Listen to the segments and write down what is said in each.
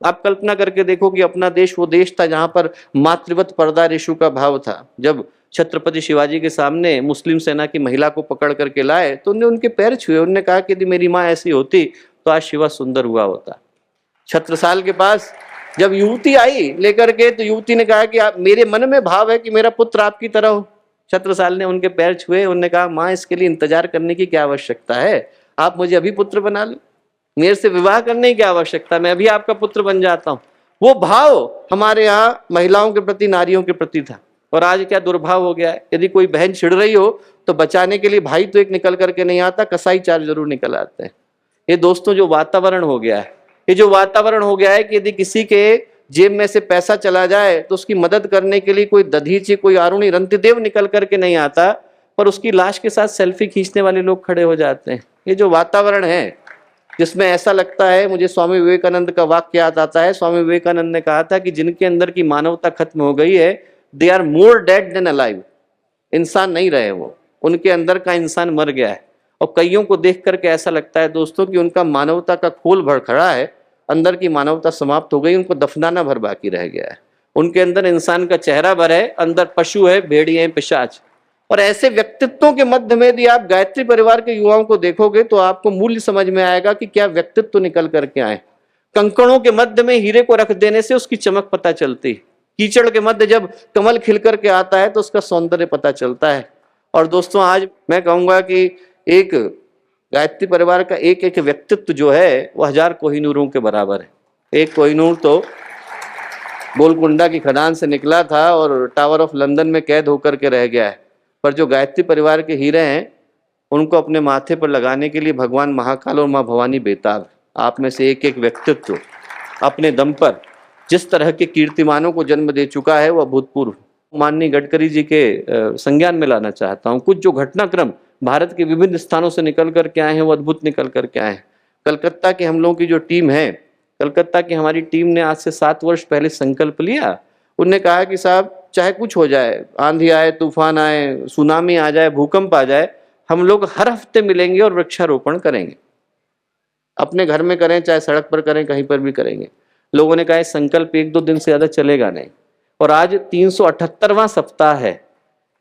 आप कल्पना करके देखो कि अपना देश वो देश था जहां पर मातृवत पर्दा रेशु का भाव था। जब छत्रपति शिवाजी के सामने मुस्लिम सेना की महिला को पकड़ करके लाए तो उन्होंने उनके पैर छुए, उन्होंने कहा कि यदि मेरी माँ ऐसी होती तो आज शिवा सुंदर हुआ होता। छत्रसाल के पास जब युवती आई लेकर के तो युवती ने कहा कि आप, मेरे मन में भाव है कि मेरा पुत्र आपकी तरह हो। छत्रसाल ने उनके पैर छुए, उन्होंने कहा माँ इसके लिए इंतजार करने की क्या आवश्यकता है, आप मुझे अभी पुत्र बना लो, मेरे से विवाह करने की क्या आवश्यकता, मैं अभी आपका पुत्र बन जाता हूँ। वो भाव हमारे यहाँ महिलाओं के प्रति, नारियों के प्रति था। और आज क्या दुर्भाव हो गया है, यदि कोई बहन छिड़ रही हो तो बचाने के लिए भाई तो एक निकल करके नहीं आता, कसाई चार जरूर निकल आते हैं। ये दोस्तों जो वातावरण हो गया है, ये जो वातावरण हो गया है कि यदि किसी के जेब में से पैसा चला जाए तो उसकी मदद करने के लिए कोई दधीची, कोई आरुणी रंतिदेव निकल करके नहीं आता, पर उसकी लाश के साथ सेल्फी खींचने वाले लोग खड़े हो जाते हैं। ये जो वातावरण है जिसमें ऐसा लगता है, मुझे स्वामी विवेकानंद का वाक्य याद आता है। स्वामी विवेकानंद ने कहा था कि जिनके अंदर की मानवता खत्म हो गई है, they are more dead than alive. इंसान नहीं रहे वो, उनके अंदर का इंसान मर गया है। और कईयों को देख करके ऐसा लगता है दोस्तों कि उनका मानवता का खोल भर खड़ा है, अंदर की मानवता समाप्त हो गई, उनको दफनाना भर बाकी रह गया है। उनके अंदर इंसान का चेहरा भर है, अंदर पशु है, भेड़िए हैं, पिशाच। और ऐसे व्यक्तित्वों के मध्य में यदि आप गायत्री परिवार के युवाओं को देखोगे तो आपको मूल्य समझ में आएगा कि क्या व्यक्तित्व निकल करके आए। कंकड़ों के मध्य में हीरे को रख देने से उसकी चमक पता चलती, कीचड़ के मध्य जब कमल खिल करके आता है तो उसका सौंदर्य पता चलता है। और दोस्तों आज मैं कहूंगा कि एक गायत्री परिवार का एक एक व्यक्तित्व जो है वो 1000 कोहिनूरों के बराबर है। एक कोहिनूर तो गोलकुंडा की खदान से निकला था और टावर ऑफ लंदन में कैद होकर के रह गया है, पर जो गायत्री परिवार के हीरे हैं उनको अपने माथे पर लगाने के लिए भगवान महाकाल और माँ भवानी बेताब। आप में से एक एक व्यक्तित्व अपने दम पर जिस तरह के कीर्तिमानों को जन्म दे चुका है वो अभूतपूर्व। माननीय गडकरी जी के संज्ञान में लाना चाहता हूँ। कुछ जो घटनाक्रम भारत के विभिन्न स्थानों से निकल करके आए हैं वो अद्भुत निकल करके आए हैं। कलकत्ता की हम लोगों की जो टीम है, कलकत्ता की हमारी टीम ने आज से 7 वर्ष पहले संकल्प लिया। उनने कहा कि साहब चाहे कुछ हो जाए, आंधी आए, तूफान आए, सुनामी आ जाए, भूकंप आ जाए, हम लोग हर हफ्ते मिलेंगे और वृक्षारोपण करेंगे। अपने घर में करें, चाहे सड़क पर करें, कहीं पर भी करेंगे। लोगों ने कहा संकल्प 1-2 दिन से ज्यादा चलेगा नहीं। और आज 378वां सप्ताह है।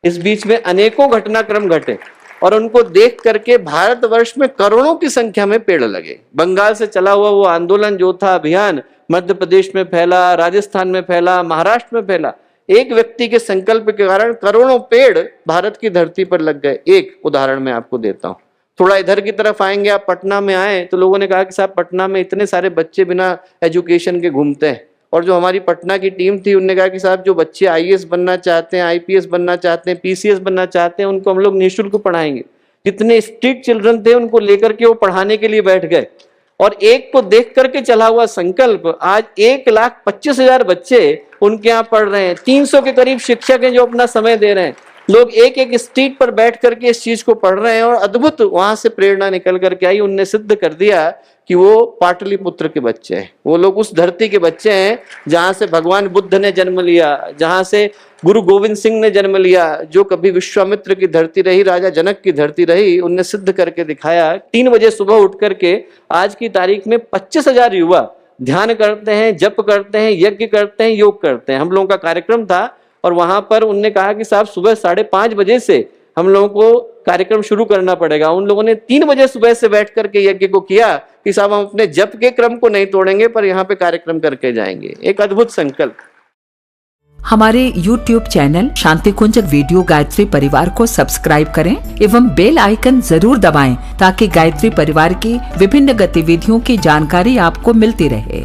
इस बीच में अनेकों घटनाक्रम घटे और उनको देख करके भारतवर्ष में करोड़ों की संख्या में पेड़ लगे। बंगाल से चला हुआ वो आंदोलन जो था, अभियान मध्य प्रदेश में फैला, राजस्थान में फैला, महाराष्ट्र में फैला। एक व्यक्ति के संकल्प के कारण करोड़ों पेड़ भारत की धरती पर लग गए। एक उदाहरण मैं आपको देता हूं। थोड़ा इधर की तरफ आएंगे, आप पटना में आए तो लोगों ने कहा कि साहब पटना में इतने सारे बच्चे बिना एजुकेशन के घूमते हैं। और जो हमारी पटना की टीम थी उन्होंने कहा कि साहब जो बच्चे आईएएस बनना चाहते हैं, आईपीएस बनना चाहते हैं, पीसीएस बनना चाहते हैं, उनको हम लोग निःशुल्क पढ़ाएंगे। जितने स्ट्रीट चिल्ड्रन थे उनको लेकर के वो पढ़ाने के लिए बैठ गए। और एक को देख करके चला हुआ संकल्प आज 1,25,000 बच्चे उनके यहाँ पढ़ रहे हैं। 300 के करीब शिक्षक हैं जो अपना समय दे रहे हैं। लोग एक एक स्ट्रीट पर बैठ करके इस चीज को पढ़ रहे हैं और अद्भुत वहां से प्रेरणा निकल करके आई। उनने सिद्ध कर दिया कि वो पाटलिपुत्र के बच्चे हैं, वो लोग उस धरती के बच्चे हैं जहां से भगवान बुद्ध ने जन्म लिया, जहां से गुरु गोविंद सिंह ने जन्म लिया, जो कभी विश्वामित्र की धरती रही, राजा जनक की धरती रही। उनने सिद्ध करके दिखाया। 3 बजे सुबह उठ करके आज की तारीख में 25,000 युवा ध्यान करते हैं, जप करते हैं, यज्ञ करते हैं, योग करते हैं। हम लोगों का कार्यक्रम था और वहां पर उनने कहा कि साहब सुबह 5:30 बजे से हम लोगों को कार्यक्रम शुरू करना पड़ेगा। उन लोगों ने 3 बजे सुबह से बैठ करके यज्ञ को किया कि साहब हम अपने जप के क्रम को नहीं तोड़ेंगे पर यहाँ पे कार्यक्रम करके जाएंगे। एक अद्भुत संकल्प। हमारे YouTube चैनल शांति कुंज वीडियो गायत्री परिवार को सब्सक्राइब करें एवं बेल आइकन जरूर दबाएं ताकि गायत्री परिवार की विभिन्न गतिविधियों की जानकारी आपको मिलती रहे।